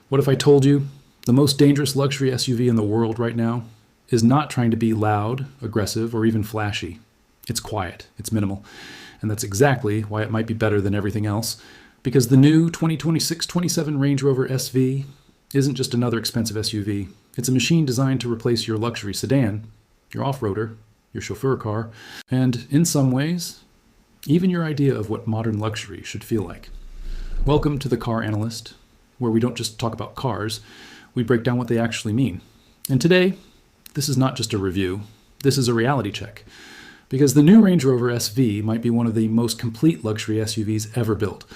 What if I told you the most dangerous luxury SUV in the world right now is not trying to be loud, aggressive, or even flashy? It's quiet, it's minimal. And that's exactly why it might be better than everything else, because the new 2026-27 Range Rover SV isn't just another expensive SUV. It's a machine designed to replace your luxury sedan, your off-roader, your chauffeur car, and in some ways, even your idea of what modern luxury should feel like. Welcome to the Car Analyst, where we don't just talk about cars, we break down what they actually mean. And today, this is not just a review, this is a reality check. Because the new Range Rover SV might be one of the most complete luxury SUVs ever built,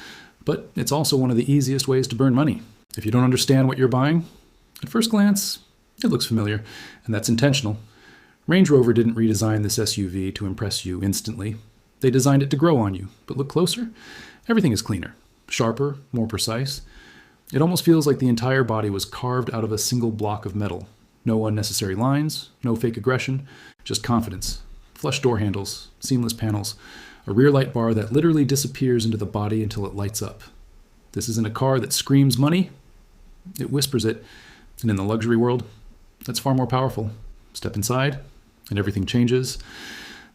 but it's also one of the easiest ways to burn money. If you don't understand what you're buying, at first glance, it looks familiar, and that's intentional. Range Rover didn't redesign this SUV to impress you instantly. They designed it to grow on you, but look closer, everything is cleaner, sharper, more precise. It almost feels like the entire body was carved out of a single block of metal. No unnecessary lines, no fake aggression, just confidence. Flush door handles, seamless panels, a rear light bar that literally disappears into the body until it lights up. This isn't a car that screams money, it whispers it, and in the luxury world, that's far more powerful. Step inside, and everything changes.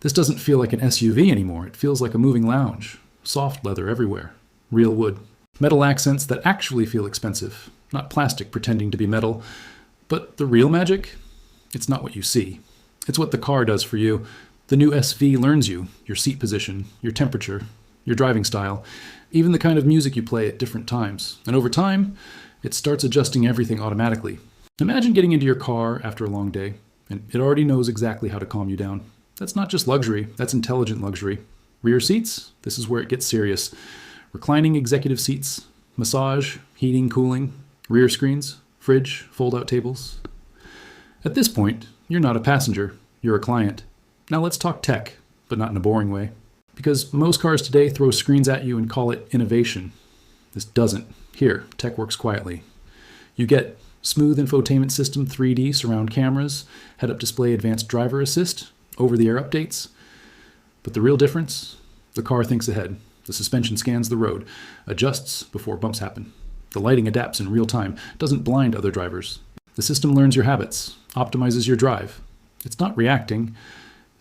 This doesn't feel like an SUV anymore, it feels like a moving lounge. Soft leather everywhere, real wood. Metal accents that actually feel expensive, not plastic pretending to be metal. But the real magic? It's not what you see. It's what the car does for you. The new SV learns you, your seat position, your temperature, your driving style, even the kind of music you play at different times. And over time, it starts adjusting everything automatically. Imagine getting into your car after a long day, and it already knows exactly how to calm you down. That's not just luxury, that's intelligent luxury. Rear seats? This is where it gets serious. Reclining executive seats, massage, heating, cooling, rear screens, fridge, fold-out tables. At this point, you're not a passenger, you're a client. Now let's talk tech, but not in a boring way. Because most cars today throw screens at you and call it innovation. This doesn't. Here, tech works quietly. You get smooth infotainment system, 3D surround cameras, head-up display advanced driver assist, over-the-air updates. But the real difference? The car thinks ahead. The suspension scans the road, adjusts before bumps happen. The lighting adapts in real time, doesn't blind other drivers. The system learns your habits, optimizes your drive. It's not reacting,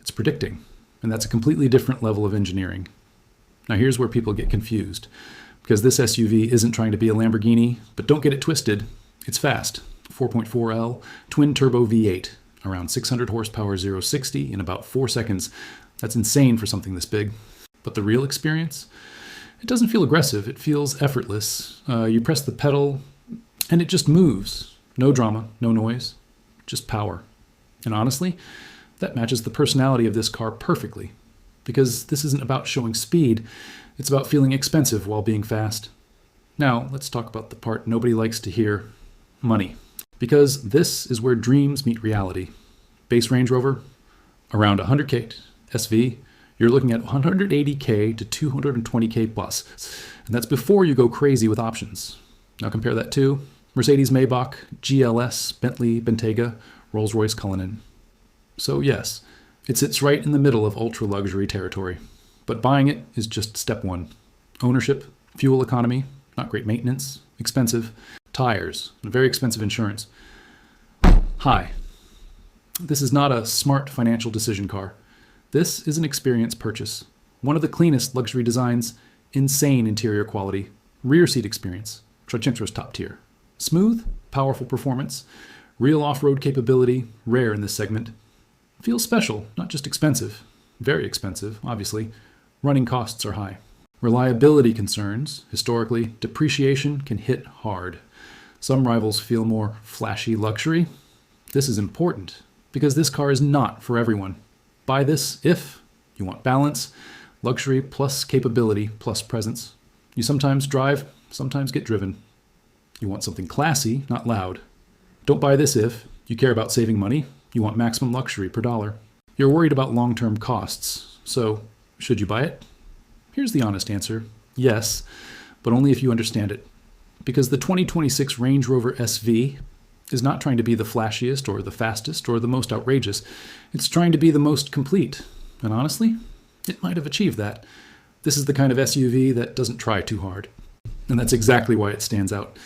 it's predicting. And that's a completely different level of engineering. Now here's where people get confused. Because this SUV isn't trying to be a Lamborghini, but don't get it twisted. It's fast. 4.4L, twin-turbo V8, around 600 horsepower 0-60 in about 4 seconds. That's insane for something this big. But the real experience? It doesn't feel aggressive, it feels effortless. You press the pedal, and it just moves. No drama, no noise, just power. And honestly, that matches the personality of this car perfectly. Because this isn't about showing speed, it's about feeling expensive while being fast. Now, let's talk about the part nobody likes to hear, money. Because this is where dreams meet reality. Base Range Rover, around 100K. SV, you're looking at 180K to 220K plus. And that's before you go crazy with options. Now compare that to Mercedes-Maybach GLS, Bentley Bentayga, Rolls-Royce Cullinan. So yes, it sits right in the middle of ultra-luxury territory. But buying it is just step one. Ownership, fuel economy, not great maintenance, expensive, tires, and very expensive insurance. Hi. This is not a smart financial decision car. This is an experience purchase. One of the cleanest luxury designs, insane interior quality, rear seat experience, Tricentro's top tier. Smooth, powerful performance, real off-road capability, rare in this segment. Feels special, not just expensive. Very expensive, obviously. Running costs are high. Reliability concerns, historically, depreciation can hit hard. Some rivals feel more flashy luxury. This is important, because this car is not for everyone. Buy this if you want balance, luxury plus capability plus presence. You sometimes drive, sometimes get driven. You want something classy, not loud. Don't buy this if you care about saving money, you want maximum luxury per dollar. You're worried about long-term costs, so should you buy it? Here's the honest answer, yes, but only if you understand it. Because the 2026 Range Rover SV is not trying to be the flashiest or the fastest or the most outrageous. It's trying to be the most complete. And honestly, it might have achieved that. This is the kind of SUV that doesn't try too hard. And that's exactly why it stands out.